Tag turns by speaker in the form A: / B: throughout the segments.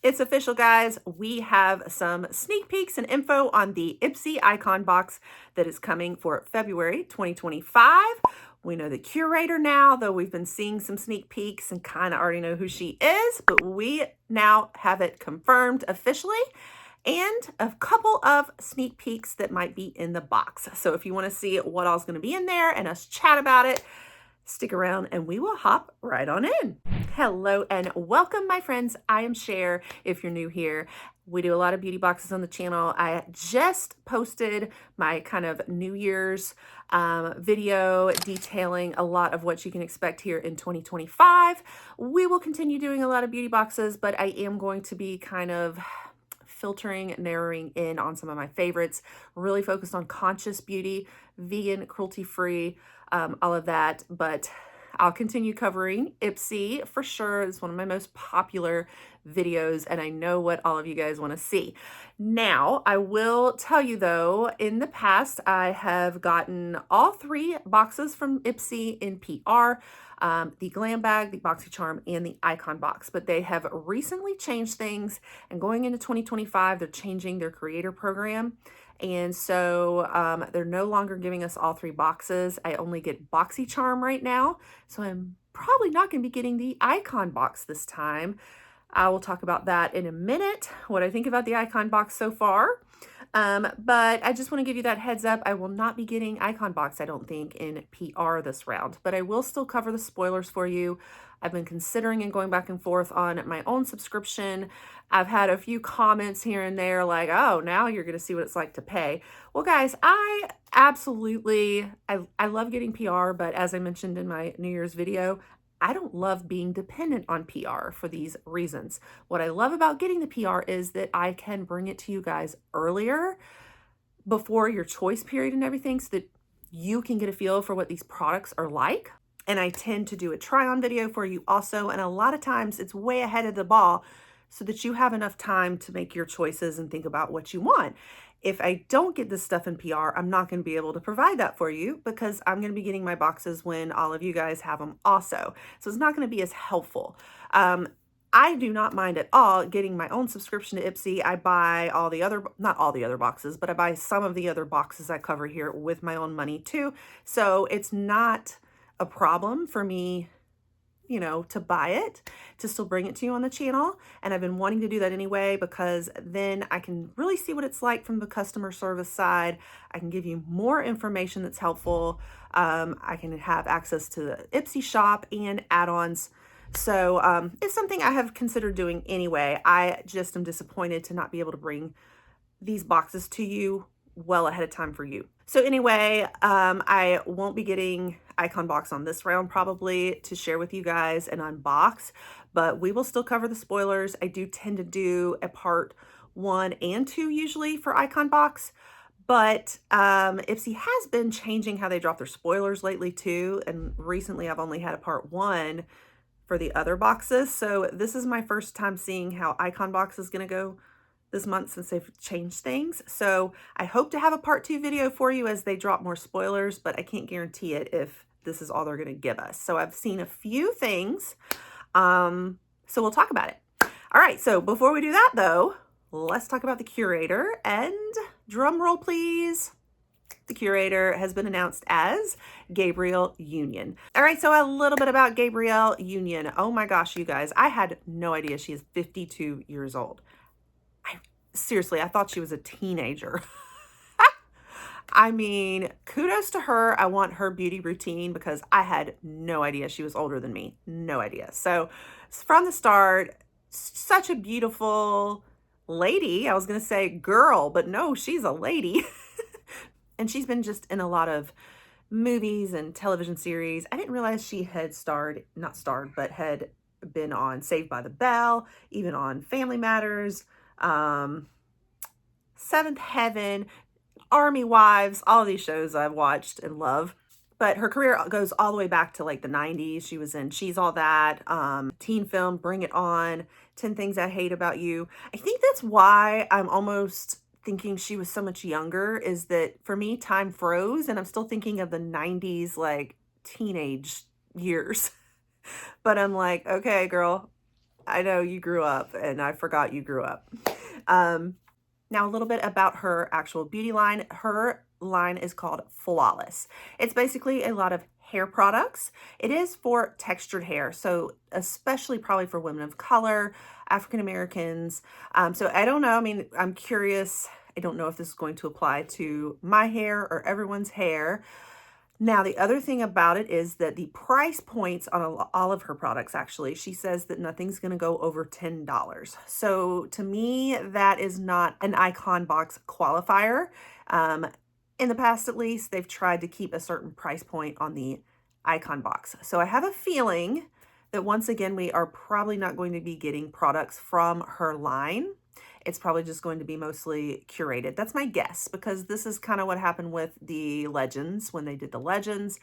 A: It's official, guys. We have some sneak peeks and info on the Ipsy Icon Box that is coming for February 2025. We know the curator now, though we've been seeing some sneak peeks and kind of already know who she is, but we now have it confirmed officially, and a couple of sneak peeks that might be in the box. So if you want to see what all's going to be in there and us chat about it, stick around and we will hop right on in. Hello and welcome, my friends. I am Cher. If you're new here, we do a lot of beauty boxes on the channel. I just posted my kind of New Year's video detailing a lot of what you can expect here in 2025. We will continue doing a lot of beauty boxes, but I am going to be kind of filtering, narrowing in on some of my favorites, really focused on conscious beauty, vegan, cruelty-free, all of that. But I'll continue covering Ipsy for sure. It's one of my most popular videos, and I know what all of you guys want to see. Now, I will tell you though, in the past, I have gotten all three boxes from Ipsy in PR. The Glam Bag, the BoxyCharm, and the Icon Box, but they have recently changed things, and going into 2025, they're changing their Curator program, and so they're no longer giving us all three boxes. I only get BoxyCharm right now, so I'm probably not going to be getting the Icon Box this time. I will talk about that in a minute, what I think about the Icon Box so far. But I just want to give you that heads up. I will not be getting Icon Box, I don't think, in PR this round, but I will still cover the spoilers for you. I've been considering and going back and forth on my own subscription. I've had a few comments here and there like, oh, now you're going to see what it's like to pay. Well, guys, I love getting PR, but as I mentioned in my New Year's video, I don't love being dependent on PR for these reasons. What I love about getting the PR is that I can bring it to you guys earlier before your choice period and everything, so that you can get a feel for what these products are like. And I tend to do a try-on video for you also. And a lot of times it's way ahead of the ball so that you have enough time to make your choices and think about what you want. If I don't get this stuff in PR, I'm not going to be able to provide that for you because I'm going to be getting my boxes when all of you guys have them also. So it's not going to be as helpful. I do not mind at all getting my own subscription to Ipsy. I buy all the other, not all the other boxes, but I buy some of the other boxes I cover here with my own money too. So it's not a problem for me, you know, to buy it, to still bring it to you on the channel. And I've been wanting to do that anyway, because then I can really see what it's like from the customer service side. I can give you more information that's helpful. I can have access to the Ipsy shop and add-ons. So it's something I have considered doing anyway. I just am disappointed to not be able to bring these boxes to you well ahead of time for you. So anyway, I won't be getting Icon Box on this round probably to share with you guys and unbox, but we will still cover the spoilers. I do tend to do a part 1 and 2 usually for Icon Box, but Ipsy has been changing how they drop their spoilers lately too, and recently I've only had a part 1 for the other boxes, so this is my first time seeing how Icon Box is going to go this month since they've changed things. So I hope to have a part 2 video for you as they drop more spoilers, but I can't guarantee it if this is all they're going to give us. So I've seen a few things, so we'll talk about it. All right, so before we do that though, let's talk about the curator, and drum roll please. The curator has been announced as Gabrielle Union. All right, so a little bit about Gabrielle Union. Oh my gosh, you guys, I had no idea she is 52 years old. Seriously, I thought she was a teenager. I mean, kudos to her. I want her beauty routine because I had no idea she was older than me. No idea. So from the start, such a beautiful lady. I was going to say girl, but no, she's a lady. And she's been just in a lot of movies and television series. I didn't realize she had but had been on Saved by the Bell, even on Family Matters, Seventh Heaven, Army Wives, all of these shows I've watched and love. But her career goes all the way back to like the 90s. She was in She's All That, teen film, Bring It On, 10 Things I Hate About You. I think that's why I'm almost thinking she was so much younger, is that for me, time froze and I'm still thinking of the 90s, like teenage years. But I'm like, okay, girl, I know you grew up, and I forgot you grew up. Now a little bit about her actual beauty line. Her line is called Flawless. It's basically a lot of hair products. It is for textured hair, so especially probably for women of color, African Americans. So I don't know. I mean, I'm curious. I don't know if this is going to apply to my hair or everyone's hair. Now, the other thing about it is that the price points on all of her products, actually, she says that nothing's going to go over $10. So to me, that is not an Icon Box qualifier. In the past, at least, they've tried to keep a certain price point on the Icon Box. So I have a feeling that once again, we are probably not going to be getting products from her line. It's probably just going to be mostly curated. That's my guess, because this is kind of what happened with the Legends. When they did the Legends,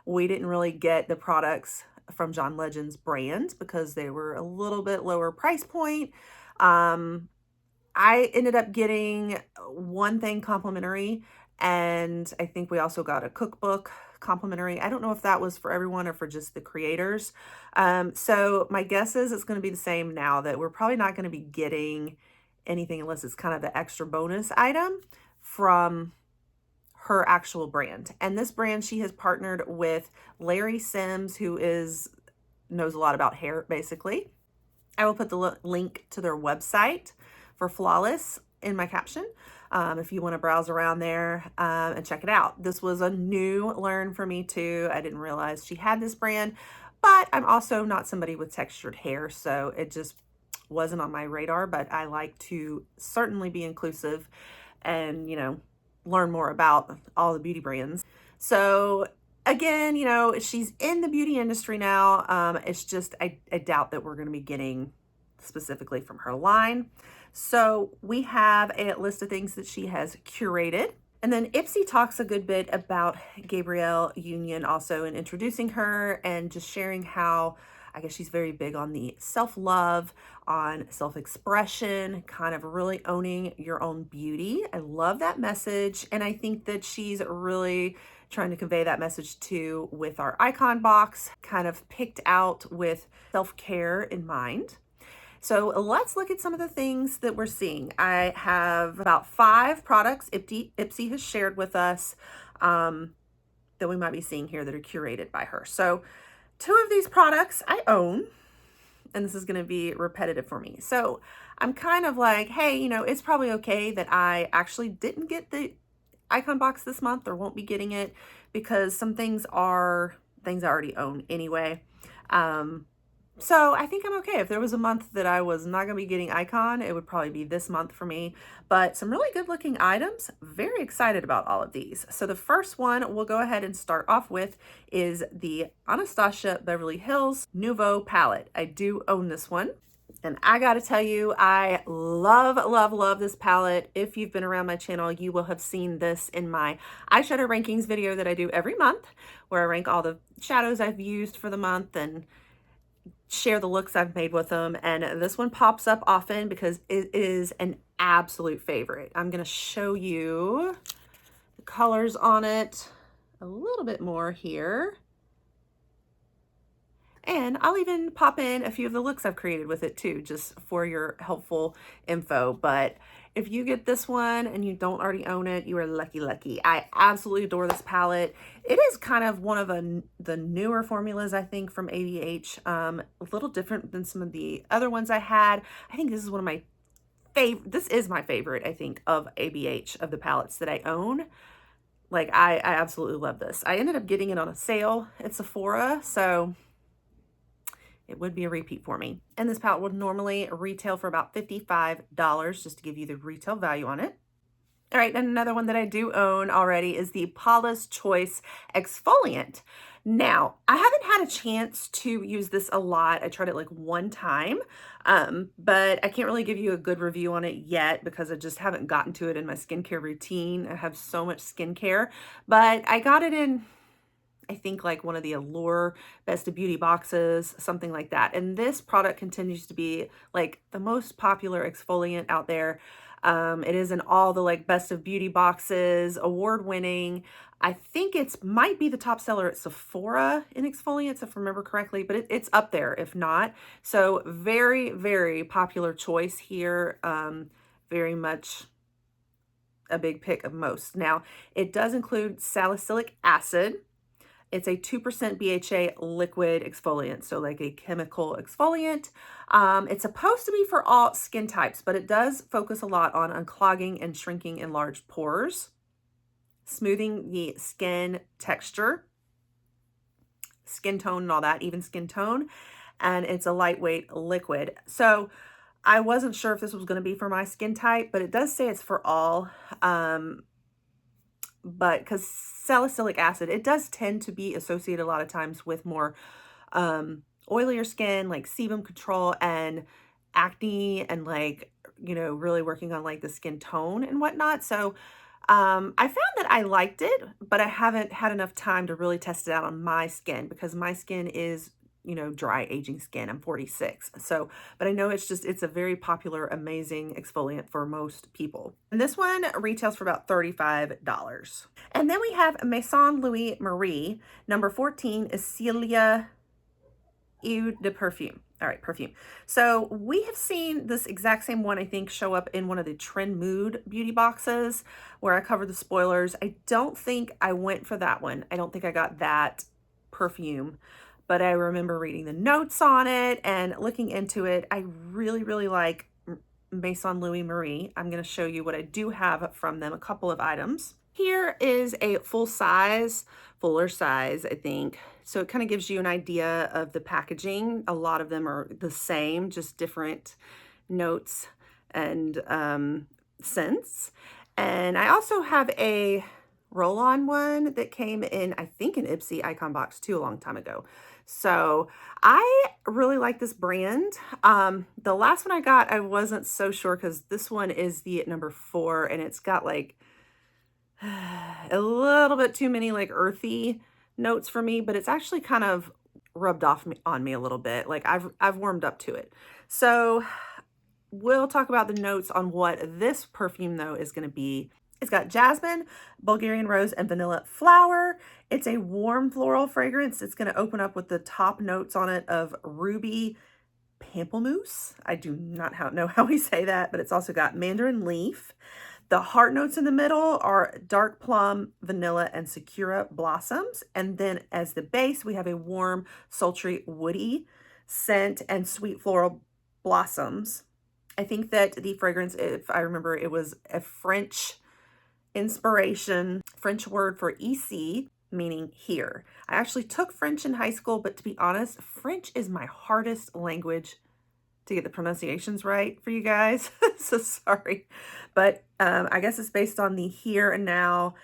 A: we didn't really get the products from John Legend's brand because they were a little bit lower price point. I ended up getting one thing complimentary, and I think we also got a cookbook complimentary. I don't know if that was for everyone or for just the creators. So my guess is it's going to be the same now, that we're probably not going to be getting anything unless it's kind of an extra bonus item from her actual brand. And this brand, she has partnered with Larry Sims, who knows a lot about hair, basically. I will put the link to their website for Flawless in my caption if you want to browse around there and check it out. This was a new learn for me too. I didn't realize she had this brand, but I'm also not somebody with textured hair, so it just wasn't on my radar. But I like to certainly be inclusive and, you know, learn more about all the beauty brands. So again, you know, she's in the beauty industry now. It's just, I doubt that we're going to be getting specifically from her line. So we have a list of things that she has curated. And then Ipsy talks a good bit about Gabrielle Union also, in introducing her and just sharing how, I guess, she's very big on the self-love, on self-expression, kind of really owning your own beauty. I love that message. And I think that she's really trying to convey that message too with our icon box, kind of picked out with self-care in mind. So let's look at some of the things that we're seeing. I have about 5 products Ipsy has shared with us that we might be seeing here that are curated by her. So 2 of these products I own, and this is going to be repetitive for me. So I'm kind of like, hey, you know, it's probably okay that I actually didn't get the icon box this month, or won't be getting it, because some things are things I already own anyway. So I think I'm okay. If there was a month that I was not going to be getting icon, it would probably be this month for me. But some really good looking items. Very excited about all of these. So the first one we'll go ahead and start off with is the Anastasia Beverly Hills Nouveau palette. I do own this one. And I got to tell you, I love, love, love this palette. If you've been around my channel, you will have seen this in my eyeshadow rankings video that I do every month, where I rank all the shadows I've used for the month and share the looks I've made with them. And this one pops up often because it is an absolute favorite. I'm going to show you the colors on it a little bit more here. And I'll even pop in a few of the looks I've created with it too, just for your helpful info. But if you get this one and you don't already own it, you are lucky, lucky. I absolutely adore this palette. It is kind of one of the newer formulas, I think, from ABH. A little different than some of the other ones I had. I think this is one of my favorite. This is my favorite, I think, of ABH, of the palettes that I own. Like, I absolutely love this. I ended up getting it on a sale at Sephora, so it would be a repeat for me. And this palette would normally retail for about $55, just to give you the retail value on it. All right, and another one that I do own already is the Paula's Choice Exfoliant. Now, I haven't had a chance to use this a lot. I tried it like one time, but I can't really give you a good review on it yet because I just haven't gotten to it in my skincare routine. I have so much skincare, but I got it in I think like one of the Allure Best of Beauty boxes, something like that. And this product continues to be like the most popular exfoliant out there. It is in all the like Best of Beauty boxes, award winning. I think it's might be the top seller at Sephora in exfoliants, if I remember correctly, but it's up there if not. So very, very popular choice here. Very much a big pick of most. Now, it does include salicylic acid. It's a 2% BHA liquid exfoliant, so like a chemical exfoliant. It's supposed to be for all skin types, but it does focus a lot on unclogging and shrinking enlarged pores, smoothing the skin texture, skin tone and all that, even skin tone, and it's a lightweight liquid. So I wasn't sure if this was going to be for my skin type, but it does say it's for all. But because salicylic acid, it does tend to be associated a lot of times with more oilier skin, like sebum control and acne, and like, you know, really working on like the skin tone and whatnot. So I found that I liked it, but I haven't had enough time to really test it out on my skin because my skin is, you know, dry aging skin. I'm 46. So, but I know it's a very popular, amazing exfoliant for most people. And this one retails for about $35. And then we have Maison Louis Marie. Number 14 is Celia Eau de Perfume. All right, perfume. So we have seen this exact same one, I think, show up in one of the Trend Mood beauty boxes where I covered the spoilers. I don't think I went for that one. I don't think I got that perfume, but I remember reading the notes on it and looking into it. I really, really like Maison Louis Marie. I'm going to show you what I do have from them, a couple of items. Here is a fuller size, I think. So it kind of gives you an idea of the packaging. A lot of them are the same, just different notes and scents. And I also have a roll-on one that came in, I think, an Ipsy Icon Box too a long time ago. So I really like this brand. The last one I got, I wasn't so sure because this one is the number 4 and it's got like a little bit too many like earthy notes for me, but it's actually kind of rubbed off on me a little bit. Like I've warmed up to it. So we'll talk about the notes on what this perfume though is going to be. It's got jasmine, Bulgarian rose, and vanilla flower. It's a warm floral fragrance. It's going to open up with the top notes on it of ruby pamplemousse. I do not know how we say that, but it's also got mandarin leaf. The heart notes in the middle are dark plum, vanilla, and sakura blossoms. And then as the base, we have a warm, sultry, woody scent and sweet floral blossoms. I think that the fragrance, if I remember, it was a French inspiration, French word for ici, meaning here. I actually took French in high school, but to be honest, French is my hardest language to get the pronunciations right for you guys. So sorry. But I guess it's based on the here and now,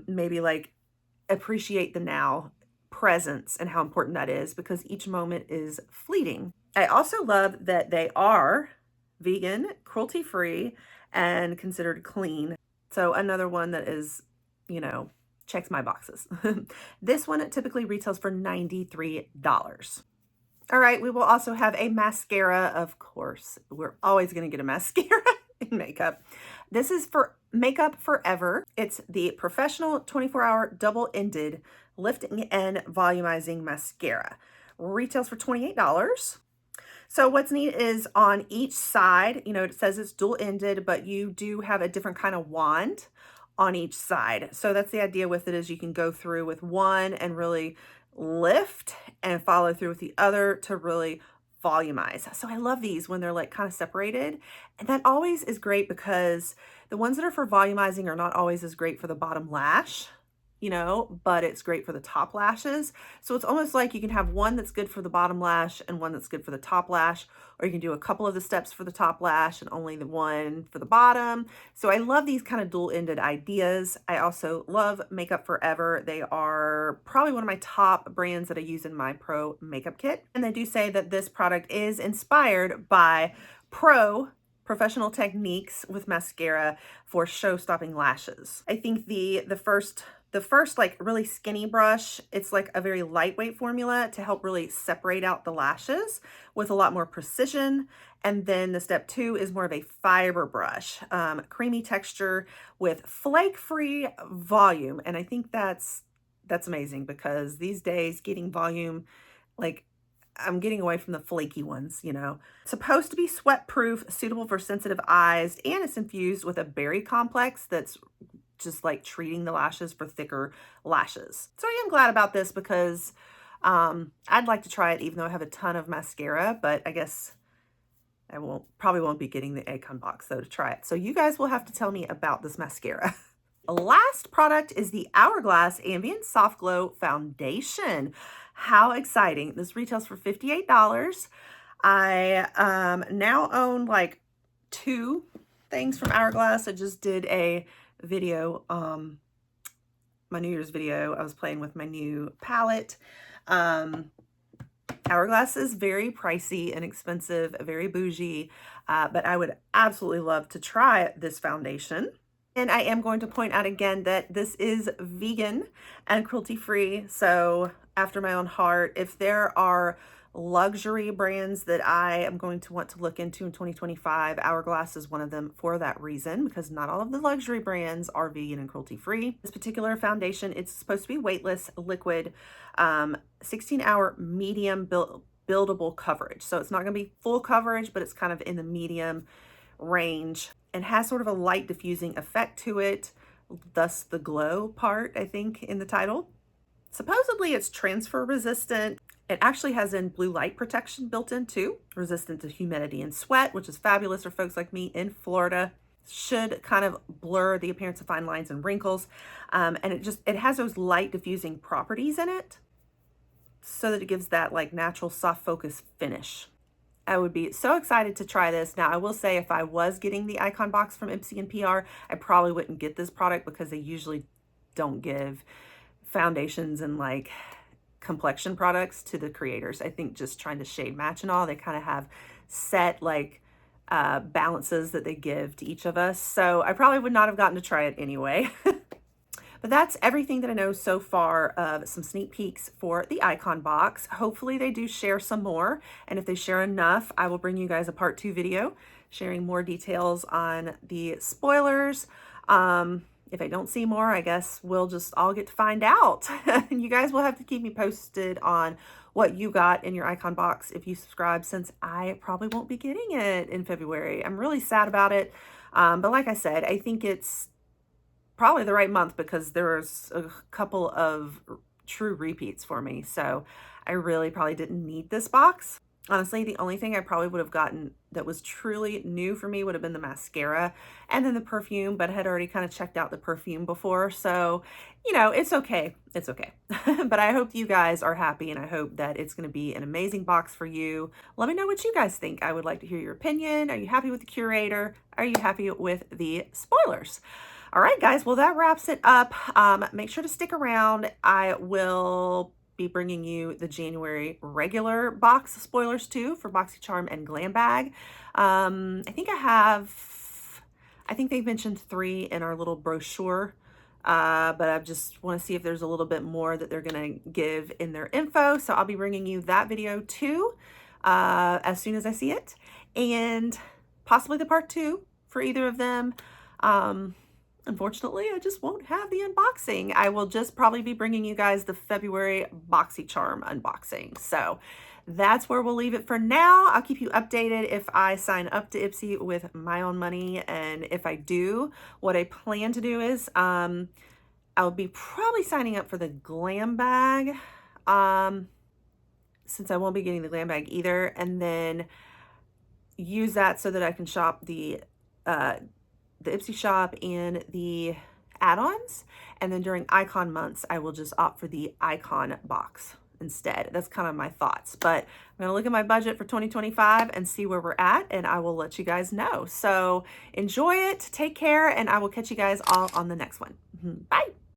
A: maybe like appreciate the now, presence, and how important that is because each moment is fleeting. I also love that they are vegan, cruelty-free, and considered clean. So another one that is, you know, checks my boxes. This one typically retails for $93. All right, we will also have a mascara, of course. We're always going to get a mascara in makeup. This is for Makeup Forever. It's the Professional 24-Hour Double-Ended Lifting and Volumizing Mascara. Retails for $28. So what's neat is on each side, you know, it says it's dual-ended, but you do have a different kind of wand on each side. So that's the idea with it is you can go through with one and really lift and follow through with the other to really volumize. So I love these when they're like kind of separated. And that always is great because the ones that are for volumizing are not always as great for the bottom lash, you know, but it's great for the top lashes. So it's almost like you can have one that's good for the bottom lash and one that's good for the top lash, or you can do a couple of the steps for the top lash and only the one for the bottom. So I love these kind of dual-ended ideas. I also love Makeup Forever. They are probably one of my top brands that I use in my pro makeup kit. And they do say that this product is inspired by professional techniques with mascara for show-stopping lashes. I think the first The first like really skinny brush, it's like a very lightweight formula to help really separate out the lashes with a lot more precision. And then the step 2 is more of a fiber brush, creamy texture with flake-free volume. And I think that's amazing because these days getting volume, like I'm getting away from the flaky ones, you know. It's supposed to be sweat-proof, suitable for sensitive eyes, and it's infused with a berry complex that's just like treating the lashes for thicker lashes. So I am glad about this because I'd like to try it even though I have a ton of mascara, but I guess I probably won't be getting the Icon box though to try it. So you guys will have to tell me about this mascara. Last product is the Hourglass Ambient Soft Glow Foundation. How exciting. This retails for $58. I now own like 2 things from Hourglass. I just did a video, my New Year's video. I was playing with my new palette. Hourglass is very pricey and expensive, very bougie, but I would absolutely love to try this foundation. And I am going to point out again that this is vegan and cruelty-free, so after my own heart. If there are luxury brands that I am going to want to look into in 2025, Hourglass is one of them for that reason, because not all of the luxury brands are vegan and cruelty-free. This particular foundation, it's supposed to be weightless, liquid, 16-hour medium buildable coverage. So it's not going to be full coverage, but it's kind of in the medium range and has sort of a light diffusing effect to it, thus the glow part, I think, in the title. Supposedly it's transfer resistant. It actually has in blue light protection built in too, resistant to humidity and sweat, which is fabulous for folks like me in Florida. Should kind of blur the appearance of fine lines and wrinkles. And it has those light diffusing properties in it so that it gives that like natural soft focus finish. I would be so excited to try this. Now, I will say if I was getting the Icon box from Ipsy and PR, I probably wouldn't get this product because they usually don't give foundations and like complexion products to the creators. I think just trying to shade match and all, they kind of have set like balances that they give to each of us. So I probably would not have gotten to try it anyway. But that's everything that I know so far of some sneak peeks for the Icon box. Hopefully they do share some more. And if they share enough, I will bring you guys a part 2 video sharing more details on the spoilers. If I don't see more, I guess we'll just all get to find out. And you guys will have to keep me posted on what you got in your Icon box if you subscribe, since I probably won't be getting it in February. I'm really sad about it. But like I said, I think it's probably the right month because there's a couple of true repeats for me. So I really probably didn't need this box. Honestly, the only thing I probably would have gotten that was truly new for me would have been the mascara and then the perfume, but I had already kind of checked out the perfume before. So, you know, it's okay. It's okay. But I hope you guys are happy and I hope that it's going to be an amazing box for you. Let me know what you guys think. I would like to hear your opinion. Are you happy with the Curator? Are you happy with the spoilers? All right, guys. Well, that wraps it up. Make sure to stick around. I will be bringing you the January regular box spoilers too for BoxyCharm and Glam Bag. I think they've mentioned 3 in our little brochure, but I just want to see if there's a little bit more that they're going to give in their info. So I'll be bringing you that video too as soon as I see it, and possibly the part 2 for either of them. Unfortunately, I just won't have the unboxing. I will just probably be bringing you guys the February BoxyCharm unboxing. So that's where we'll leave it for now. I'll keep you updated if I sign up to Ipsy with my own money. And if I do, what I plan to do is I'll be probably signing up for the Glam Bag since I won't be getting the Glam Bag either. And then use that so that I can shop the Ipsy shop and the add-ons, and then during Icon months I will just opt for the Icon box instead. That's kind of my thoughts, but I'm gonna look at my budget for 2025 and see where we're at, and I will let you guys know. So enjoy it, take care, and I will catch you guys all on the next one. Bye.